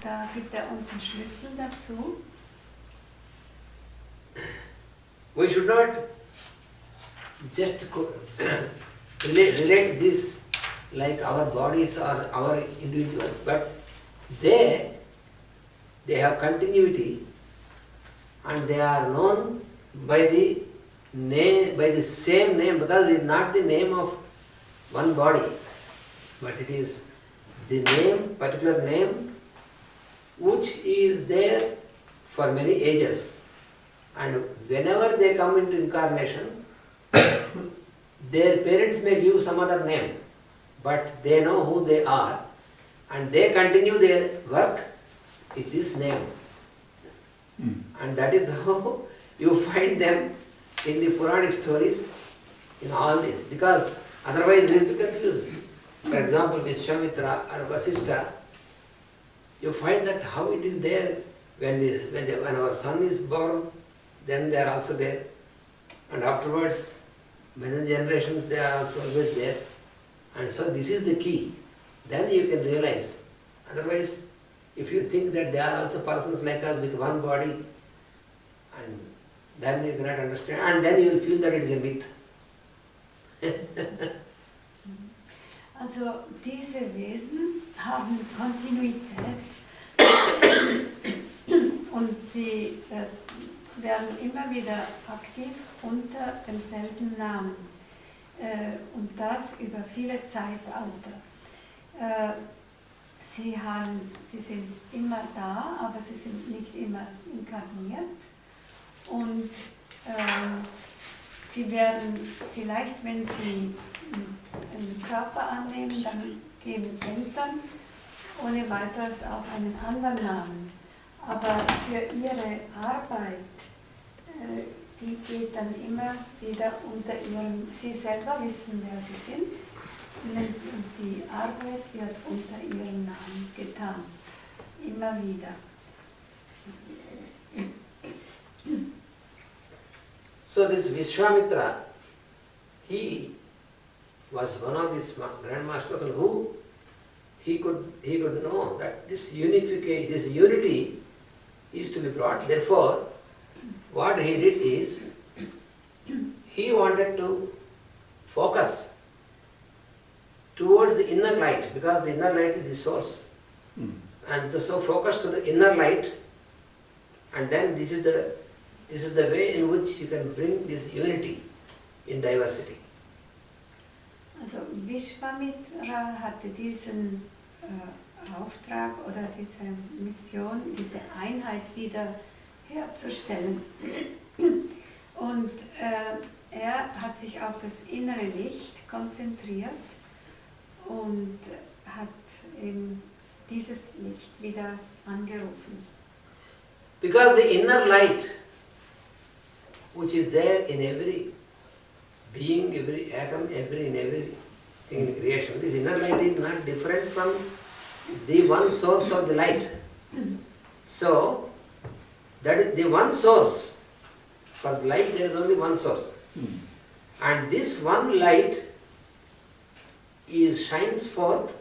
da gibt uns einen Schlüssel dazu. We should not just relate this like our bodies or our individuals, but they have continuity and they are known by the name, by the same name, because it is not the name of one body, but it is the name, particular name, which is there for many ages. And whenever they come into incarnation, their parents may give some other name, but they know who they are and they continue their work with this name. And that is how you find them in the Puranic stories, in all this, because otherwise you will be confused. For example, Vishwamitra or Vasishtha, you find that how it is there when our son is born, then they are also there. And afterwards, many generations, they are also always there. And so this is the key. Then you can realize. Otherwise, if you think that they are also persons like us with one body, and then you cannot understand, and then you will feel that it is a myth. Also diese Wesen haben Kontinuität und sie werden immer wieder aktiv unter demselben Namen und das über viele Zeitalter. Sie sind immer da, aber sie sind nicht immer inkarniert und sie werden vielleicht, wenn sie einen Körper annehmen, dann geben Eltern ohne weiteres auch einen anderen Namen. Aber für ihre Arbeit, die geht dann immer wieder unter ihrem, sie selber wissen, wer sie sind, und die Arbeit wird unter ihrem Namen getan. Immer wieder. So this Vishwamitra, he was one of these grandmasters, and who he could know that this unity is to be brought. Therefore, what he did is, he wanted to focus towards the inner light, because the inner light is the source. And so focus to the inner light, and then this is the way in which you can bring this unity in diversity. Also Vishwamitra hatte diesen Auftrag oder diese Mission, diese Einheit wieder herzustellen. Und er hat sich auf das innere Licht konzentriert und hat eben dieses Licht wieder angerufen. Because the inner light, which is there in every being, every atom, everything in creation, this inner light is not different from the one source of the light. So, that is the one source. For the light there is only one source. And this one light shines forth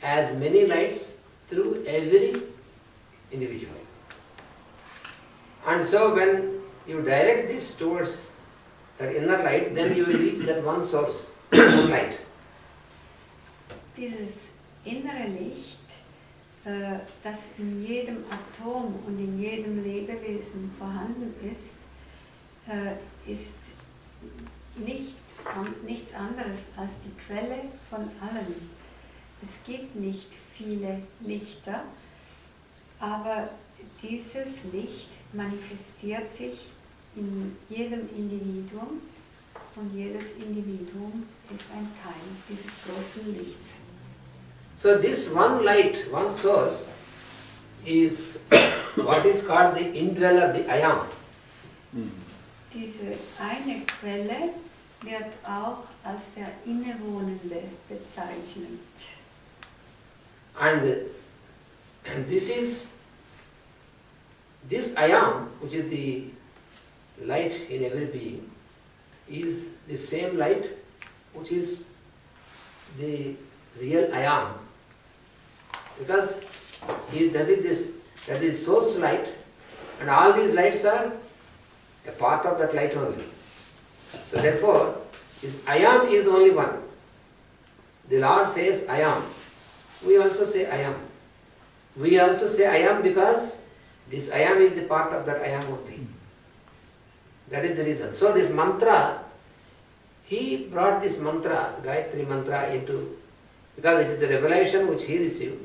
as many lights through every individual. And so when you direct this towards that inner light, then you will reach that one source, one light. Dieses innere Licht, das in jedem Atom und in jedem Lebewesen vorhanden ist, ist nichts anderes als die Quelle von allem. Es gibt nicht viele Lichter, aber dieses Licht manifestiert sich in jedem Individuum und jedes Individuum ist ein Teil dieses großen Lichts. So this one light, one source is what is called the indweller, the I am. Diese eine Quelle wird auch als der Innewohnende bezeichnet. And this I am, which is the light in every being, is the same light which is the real I am. Because that is source light, and all these lights are a part of that light only. So therefore, this I am is only one. The Lord says I am. We also say I am. We also say I am because this I am is the part of that I am only. That is the reason. So this mantra, he brought this mantra, Gayatri mantra into, because it is a revelation which he received,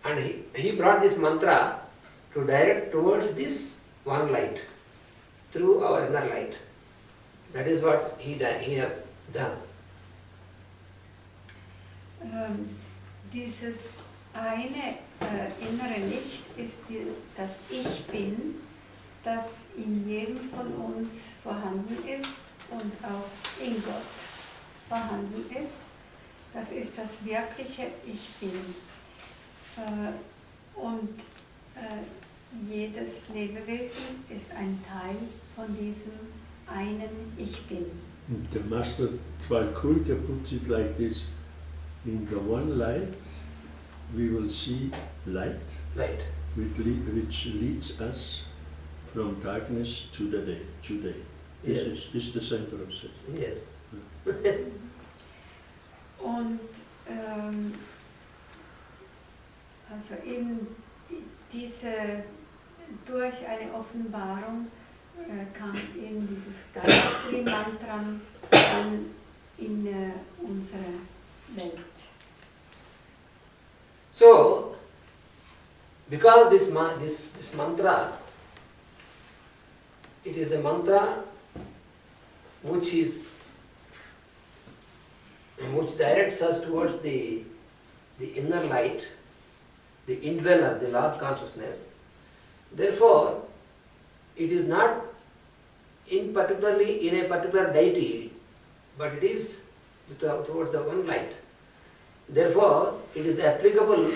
and he brought this mantra to direct towards this one light, through our inner light. That is what he has done. Dieses eine innere Licht ist das Ich Bin, das in jedem von uns vorhanden ist und auch in Gott vorhanden ist. Das ist das wirkliche Ich Bin. Und jedes Lebewesen ist ein Teil von diesem einen Ich Bin. The Master Tvalkulka puts it like this: in the one light, we will see light, which leads us from darkness to the day. This is the same process. Yes. Und also eben durch eine Offenbarung kam eben dieses Gayatri-Mantra dann in unsere Welt. So, because this mantra, it is a mantra which directs us towards the inner light, the indweller, the Lord consciousness. Therefore, it is not particularly in a particular deity, but it is towards the one light. Therefore, it is applicable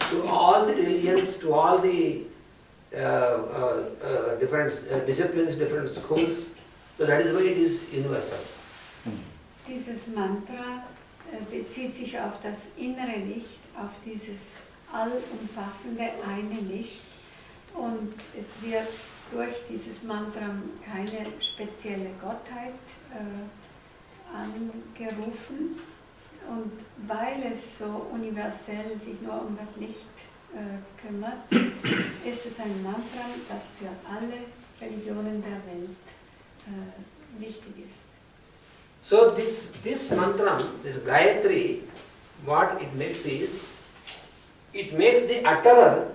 to all the religions, to all the different disciplines, different schools. So that is why it is universal. Dieses Mantra bezieht sich auf das innere Licht, auf dieses allumfassende eine Licht, und es wird durch dieses Mantra keine spezielle Gottheit angerufen, und weil es so universell sich nur um das Licht kümmert, ist es ein Mantra, das für alle Religionen der Welt wichtig ist. So this mantra, this Gayatri, what it makes is, it makes the utterer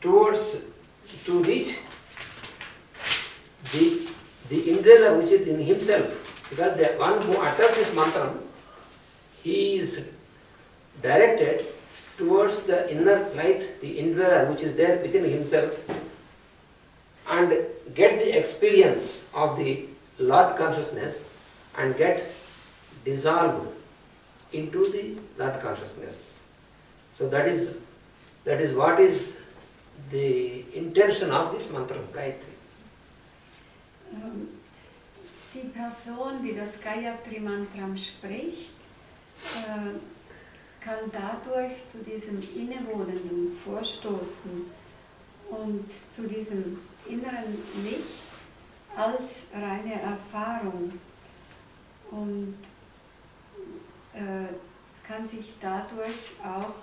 to reach the indweller which is in himself. Because the one who utters this mantra, he is directed towards the inner light, the indweller which is there within himself, and get the experience of the Lord consciousness and get dissolved into the Lord consciousness. So that is what is the intention of this mantra, Gayatri. Die Person, die das Gayatri-Mantra spricht, kann dadurch zu diesem innewohnenden vorstoßen und zu diesem inneren Licht als reine Erfahrung, und kann sich dadurch auch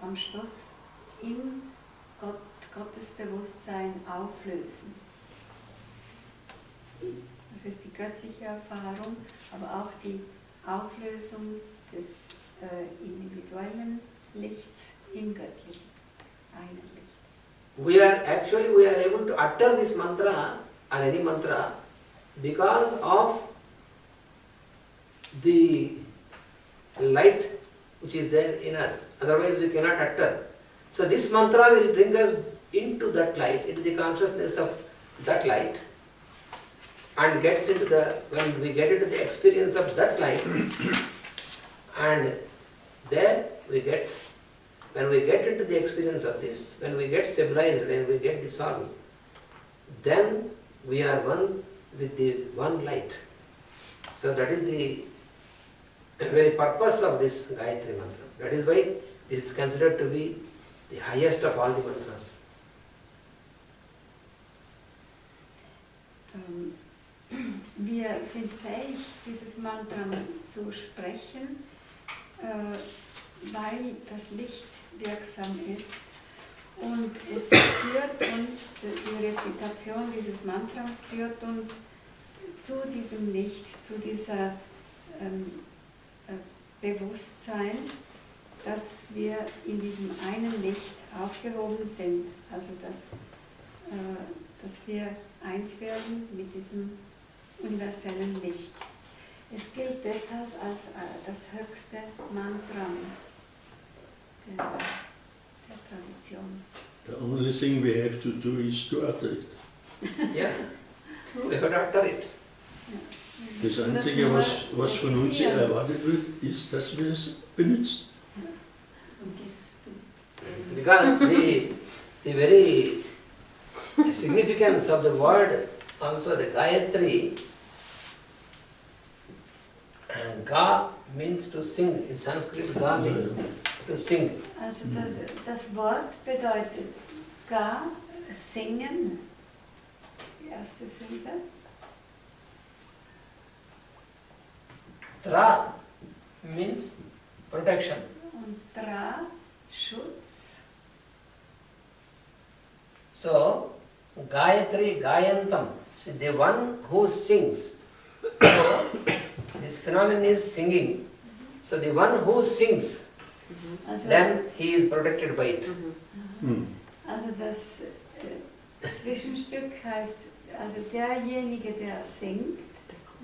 am Schluss im Gottesbewusstsein auflösen. Das ist die göttliche Erfahrung, aber auch die Auflösung des individuellen Lichts im göttlichen, einen Licht. We are able to utter this mantra or any mantra because of the light which is there in us. Otherwise we cannot utter. So this mantra will bring us into that light, into the consciousness of that light, and when we get into the experience of that light, and there when we get into the experience of this, when we get stabilized, when we get dissolved, then we are one with the one light. So that is the very purpose of this Gayatri mantra. That is why this is considered to be the highest of all the mantras. Wir sind fähig, dieses Mantra zu sprechen, weil das Licht wirksam ist. Und es führt uns, die Rezitation dieses Mantras führt uns zu diesem Licht, zu dieser Bewusstsein, dass wir in diesem einen Licht aufgehoben sind. Also dass wir eins werden mit diesem universellen Licht. Es gilt deshalb als das höchste Mantra der Tradition. The only thing we have to do is to utter it. Yeah, we have to utter it. Das Einzige, was von uns erwartet wird, ist, dass wir es benutzen. Because the very significance of the word, also the Gayatri, and Ga means to sing. In Sanskrit, Ga means to sing. Also das Wort bedeutet Ga, singen, die erste Silbe. Tra means protection. Und Tra, Schutz. So, Gayatri, Gayantam, so the one who sings. So, this phenomenon is singing. So, the one who sings, Also, then he is protected by it. also das Zwischenstück heißt, also derjenige, der singt,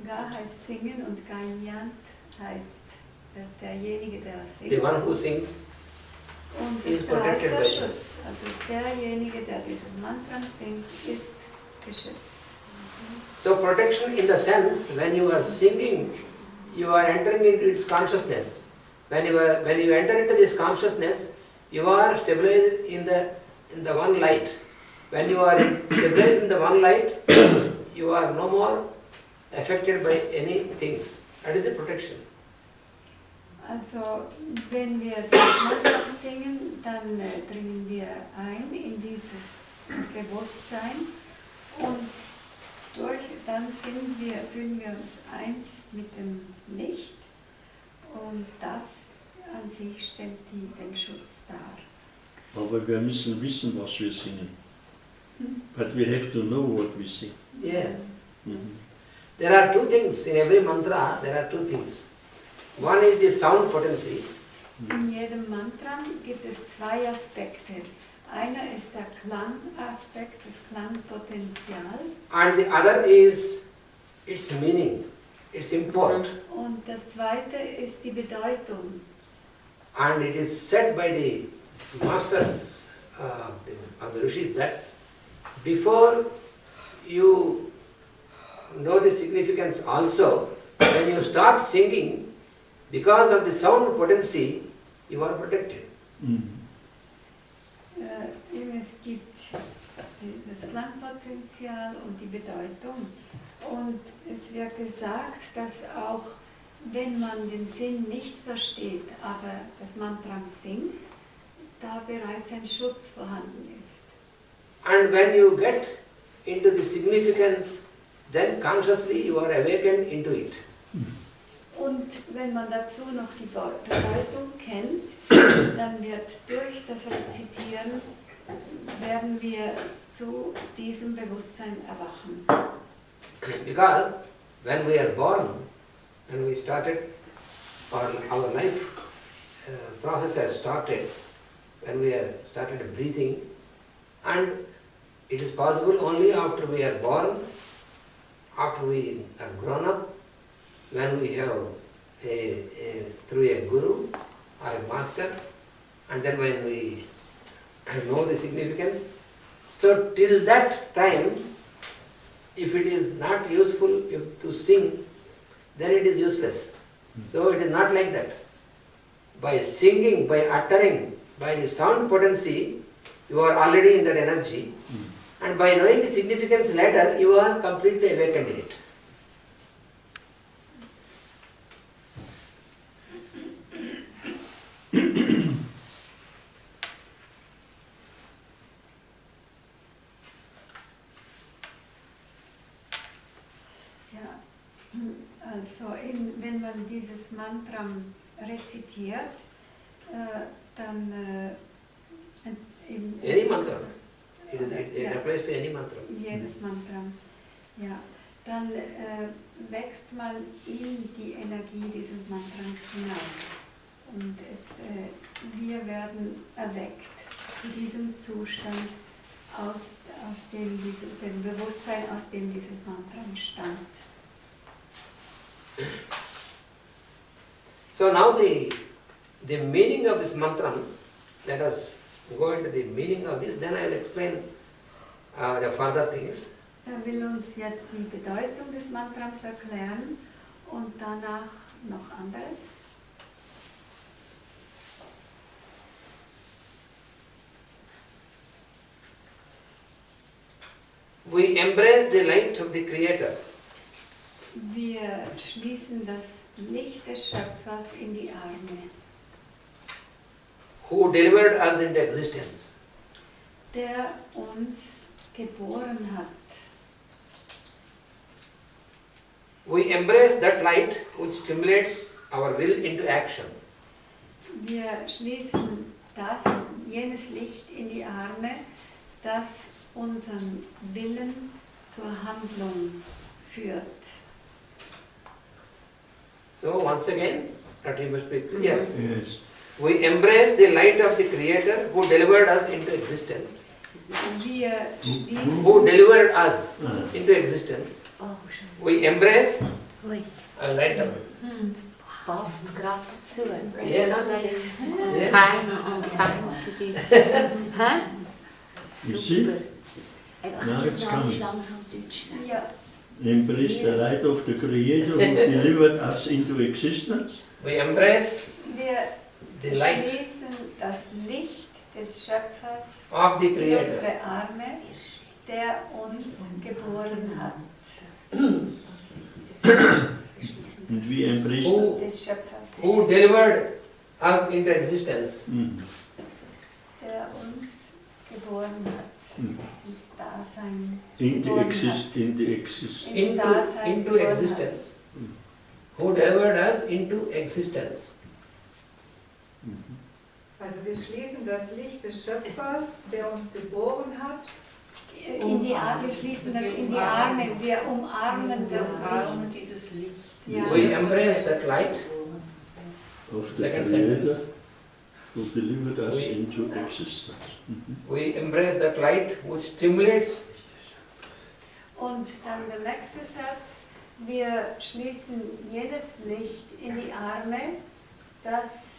Ga heißt singen und Gayant heißt derjenige, der singt. The one who sings Und is das heißt protected der by Schutz. this. Also derjenige, der dieses Mantra singt, ist geschützt. So, protection in the sense, when you are singing, you are entering into its consciousness. When you enter into this consciousness, you are stabilized in the one light. When you are stabilized in the one light, you are no more affected by any things. That is the protection. Also wenn wir das Mantra singen, dann dringen wir ein in dieses Bewusstsein und dann fühlen wir uns eins mit dem Licht und das an sich stellt den Schutz dar. Aber wir müssen wissen, was wir singen. But we have to know what we sing. Yes. There are two things in every mantra. There are two things. One is the sound potency. In jedem Mantra gibt es zwei Aspekte. Einer ist der Klangaspekt, das Klangpotenzial. And the other is its meaning, its import. Und das zweite ist die Bedeutung. And it is said by the masters of the rishis that before you know the significance also, when you start singing, because of the sound potency, you are protected. Es gibt das Klangpotenzial und die Bedeutung. Und es wird gesagt, dass auch wenn man den Sinn nicht versteht, aber das Mantra singt, da bereits ein Schutz vorhanden ist. And when you get into the significance, then consciously you are awakened into it. Und wenn man dazu noch die Bedeutung kennt, dann wird durch das Rezitieren, werden wir zu diesem Bewusstsein erwachen. Because when we are born, when we started, our life process has started, when we have started breathing, and it is possible only after we are born, after we are grown up, when we have through a guru or a master, and then when we know the significance. So till that time, if it is not useful to sing, then it is useless. So it is not like that. By singing, by uttering, by the sound potency, you are already in that energy, and by knowing the significance later, you are completely awakened in it. Also wenn man dieses Mantra rezitiert, dann Any mantra. It applies to any mantra. Jedes Mantra. Ja. Dann wächst man in die Energie dieses Mantras hinein. Und wir werden erweckt zu diesem Zustand aus dem Bewusstsein, aus dem dieses Mantra entstand. So now the meaning of this mantra, let us go into the meaning of this, then I will explain the further things. Er will uns jetzt die Bedeutung des Mantras erklären und danach noch anderes. We embrace the light of the Creator. Wir schließen das Licht des Schöpfers in die Arme, Who delivered us into existence. der uns geboren hat. We embrace that light which stimulates our will into action. Wir schließen jenes Licht in die Arme, das unseren Willen zur Handlung führt. So once again, that you must be clear. Yes. We embrace the light of the Creator who delivered us into existence. Wir schließen, Who delivered us into existence. We embrace Ui, light of passt gerade dazu. Yes. So nice. Yes. Time to this. Hä? You see? Super. Now Kannst du it's jetzt noch coming. nicht langsam Deutsch sagen? ja, Embrace the light of the Creator who delivered us into existence. we embrace wir the light schließen das Licht des Schöpfers of the in Creator. unsere Arme, der uns geboren hat. And we embrace Des Schöpfers, Who delivered us into existence. der uns geboren hat, ins Dasein in geboren the existence. ins Dasein Into geboren existence. Who delivered us into existence. Also wir schließen das Licht des Schöpfers, der uns geboren hat. In die Arme, wir schließen das in die Arme, wir umarmen das Umarmen Licht. dieses Licht. Ja. We embrace that light. Of the Second Creator sentence. who delivered us into existence. We embrace that light which stimulates Und dann der nächste Satz, wir schließen jedes Licht in die Arme, das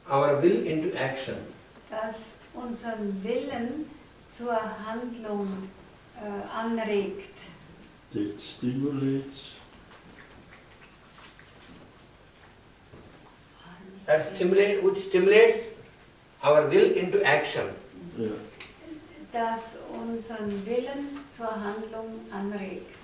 our will into action. unseren Willen zur Handlung anregt. That stimulates Which stimulates our will into action. Das unseren Willen zur Handlung anregt.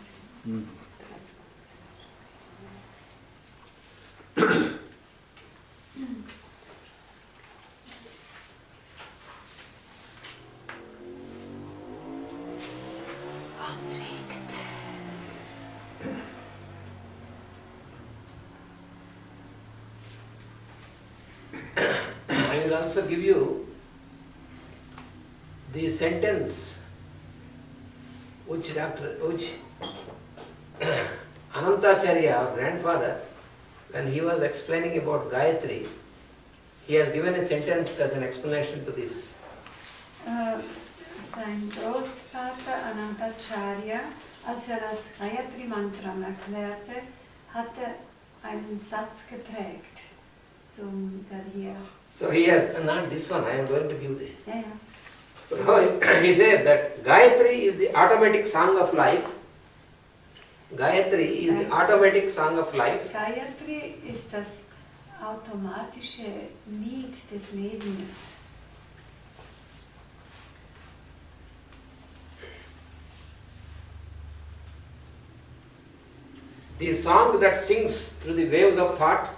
Anregt. I will also give you the sentence which Anantacharya, our grandfather, when he was explaining about Gayatri, he has given a sentence as an explanation to this. Sein Großvater Anantacharya, als das Gayatri-Mantra erklärte, hatte einen Satz geprägt zum hier. So he has, not this one, I am going to give this. Ja, ja. He says that Gayatri is the automatic song of life. Gayatri is the automatic song of life. Gayatri ist das automatische Lied des Lebens. The song that sings through the waves of thought,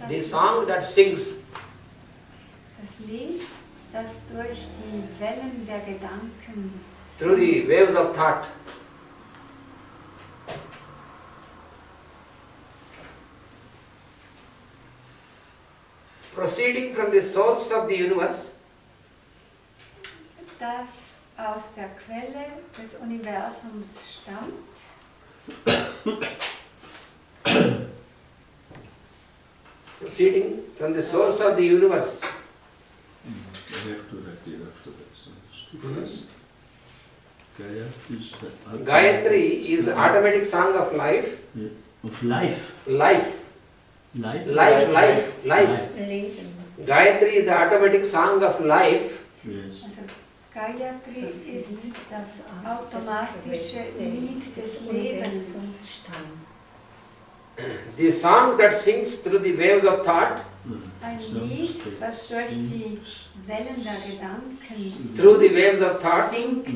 the song that sings Das Lied, das durch die Wellen der Gedanken through the waves of thought proceeding from the source of the universe, das aus der Quelle des Universums stammt, proceeding from the source of the universe. I have to write it after that. So it's too fast. Gayatri is the Gayatri is the automatic song of life. of life. Life. Life. Life. Leben. Gayatri is the automatic song of life. Yes. also Gayatri ist das automatische Lied des Lebens. The song that sings through the waves of thought, Ein Lied, das durch die Wellen der Gedanken through the waves of thought, singt.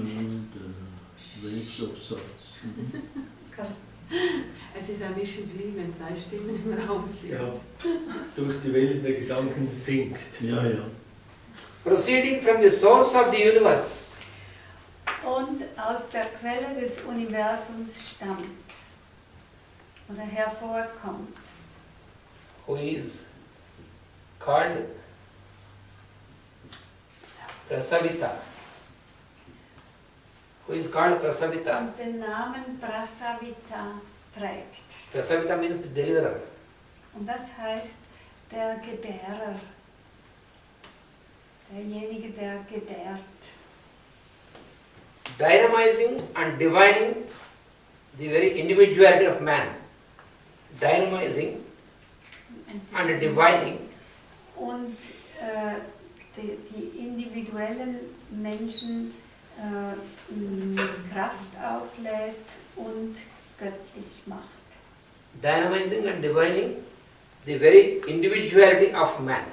Waves of thoughts. Es ist ein bisschen wie wenn zwei Stimmen im Raum sind. Ja, durch die Wellen der Gedanken singt. Ja, ja. proceeding from the source of the universe. Und aus der Quelle des Universums stammt oder hervorkommt. Who is called Prasavita. Who is called Prasavita. Und den Namen Prasavita trägt. Prasavita means deliverer. Und das heißt der Gebärer. Derjenige, der gebärt. Dynamizing and divining the very individuality of man. Dynamizing and divining Und die individuellen Menschen mit Kraft auflädt und göttlich macht. dynamizing and divining the very individuality of man.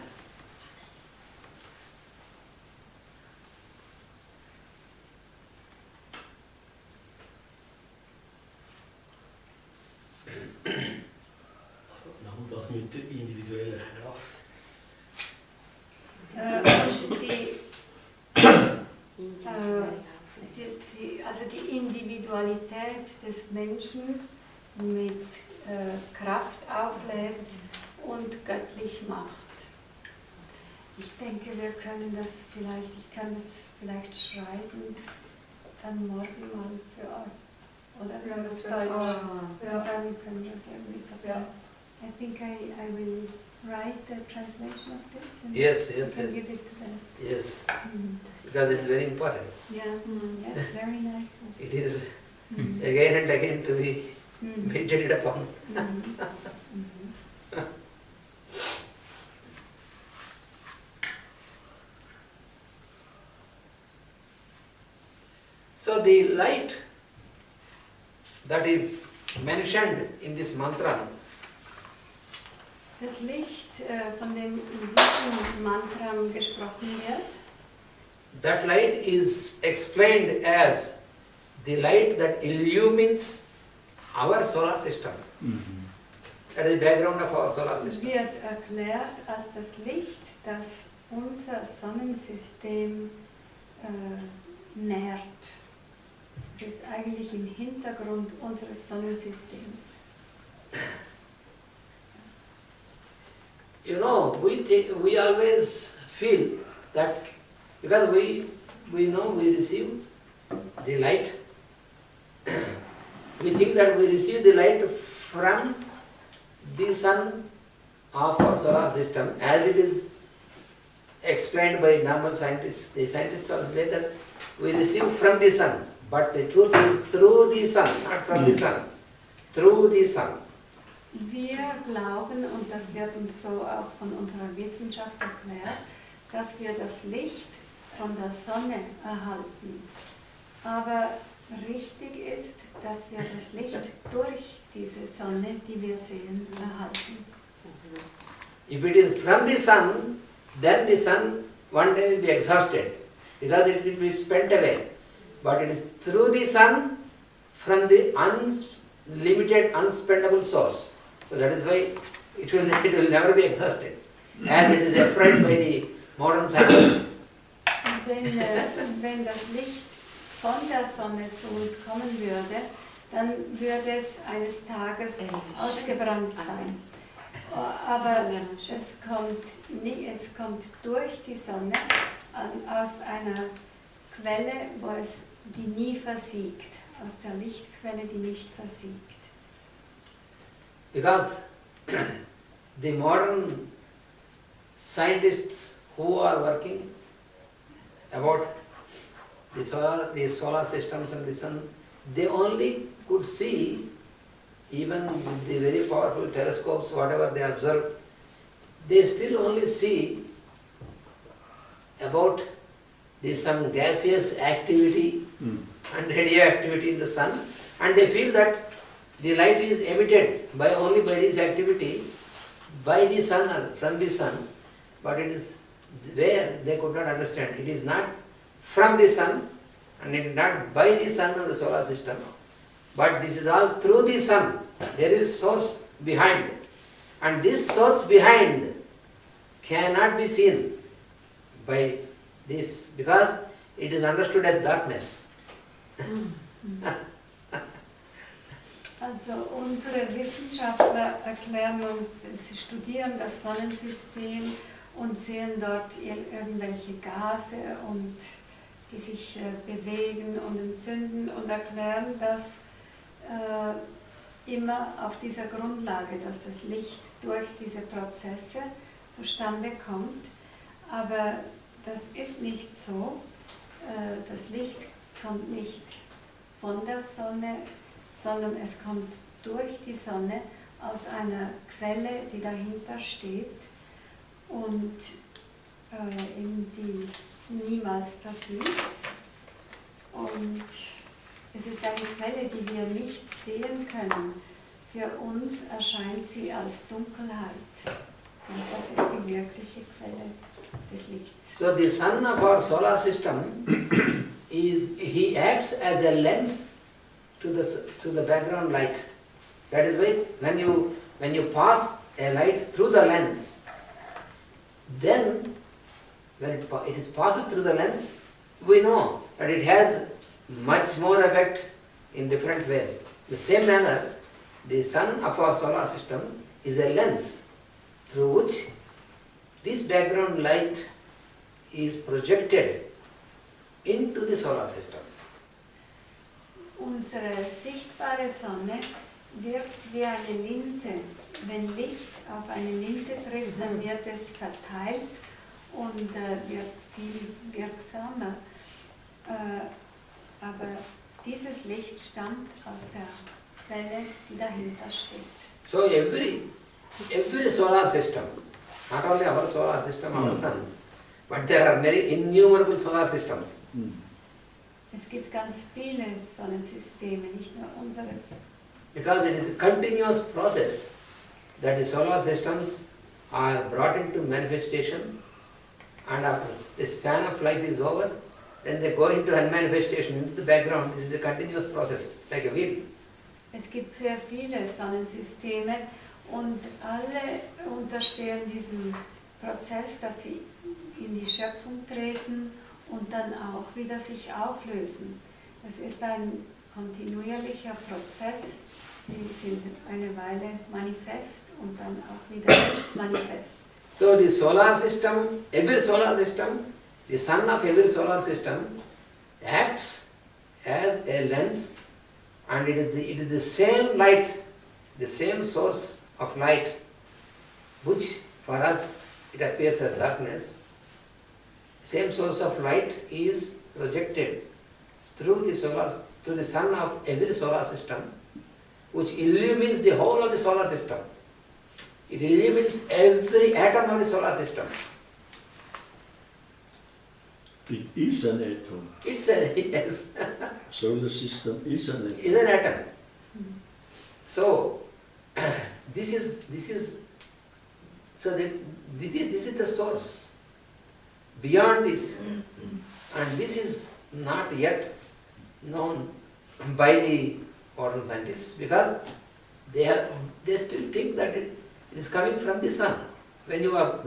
Und das mit individueller Kraft. Also die Individualität des Menschen mit Kraft auflädt und göttlich macht. Ich denke, wir können das vielleicht, ich kann das vielleicht schreiben, dann morgen mal für euch. Oder Ja, das auf wäre Deutsch. toll. Ja, dann können wir es irgendwie verbinden. I think I will write the translation of this and Yes, you yes, can yes. give it to them. Yes, Mm. because it's very important. Yeah, that's very nice. It is Mm. again and again to be Mm. meditated upon. Mhm. Mhm. So the light that is mentioned in this mantra, Das Licht, von dem in diesem Mantra gesprochen wird, that light is explained as the light that illumines our solar system. That is the background of our solar system. wird erklärt als das Licht, das unser Sonnensystem nährt. Das ist eigentlich im Hintergrund unseres Sonnensystems. You know, we always feel that because we know we receive the light, we think that we receive the light from the sun of our solar system as it is explained by normal scientists. The scientists also say that we receive from the sun, but the truth is through the sun, not from the sun, through the sun. Wir glauben, und das wird uns so auch von unserer Wissenschaft erklärt, dass wir das Licht von der Sonne erhalten. Aber richtig ist, dass wir das Licht durch diese Sonne, die wir sehen, erhalten. If it is from the sun, then the sun one day will be exhausted because it will be spent away. But it is through the sun from the unlimited, unspendable source. So that is why it will never be exhausted, as it is afraid by the modern scientists. Und wenn das Licht von der Sonne zu uns kommen würde, dann würde es eines Tages ausgebrannt sein. Aber es kommt durch die Sonne aus einer Quelle, die nie versiegt, aus der Lichtquelle, die nicht versiegt. Because the modern scientists who are working about the solar systems and the sun, they only could see, even with the very powerful telescopes, whatever they observe, they still only see about some gaseous activity and radioactivity in the sun, and they feel that the light is emitted only by this activity by the sun or from the sun, but it is where they could not understand. It is not from the sun and it is not by the sun of the solar system, but this is all through the sun. There is source behind, and this source behind cannot be seen by this because it is understood as darkness. Also unsere Wissenschaftler erklären uns, sie studieren das Sonnensystem und sehen dort irgendwelche Gase und die sich bewegen und entzünden und erklären das immer auf dieser Grundlage, dass das Licht durch diese Prozesse zustande kommt. Aber das ist nicht so. Das Licht kommt nicht von der Sonne, sondern es kommt durch die Sonne aus einer Quelle, die dahinter steht und die niemals versiegt. Und es ist eine Quelle, die wir nicht sehen können. Für uns erscheint sie als Dunkelheit. Und das ist die wirkliche Quelle des Lichts. So the sun of our solar system he acts as a lens to the background light. That is why when you pass a light through the lens, then when it is passed through the lens, we know that it has much more effect in different ways. The same manner, the sun of our solar system is a lens through which this background light is projected into the solar system. Unsere sichtbare Sonne wirkt wie eine Linse. Wenn Licht auf eine Linse trifft, dann wird es verteilt und wird viel wirksamer. Aber dieses Licht stammt aus der Quelle, die dahinter steht. So every solar system, not only our solar system, our sun, but there are many innumerable solar systems. Es gibt ganz viele Sonnensysteme, nicht nur unseres. Because it is a continuous process that the solar systems are brought into manifestation, and after the span of life is over, then they go into unmanifestation, into the background. This is a continuous process, like a wheel. Es gibt sehr viele Sonnensysteme und alle unterstehen diesem Prozess, dass sie in die Schöpfung treten und dann auch wieder sich auflösen. Es ist ein kontinuierlicher Prozess. Sie sind eine Weile manifest und dann auch wieder nicht manifest. So the solar system, every solar system, the sun of every solar system acts as a lens, and it is the same light, the same source of light, which for us it appears as darkness. Same source of light is projected through the sun of every solar system, which illumines the whole of the solar system. It illumines every atom of the solar system. It is an atom. It's a, yes. Solar system is an atom. Is an atom. So this is the source. Beyond this, and this is not yet known by the modern scientists because they still think that it is coming from the sun. When you are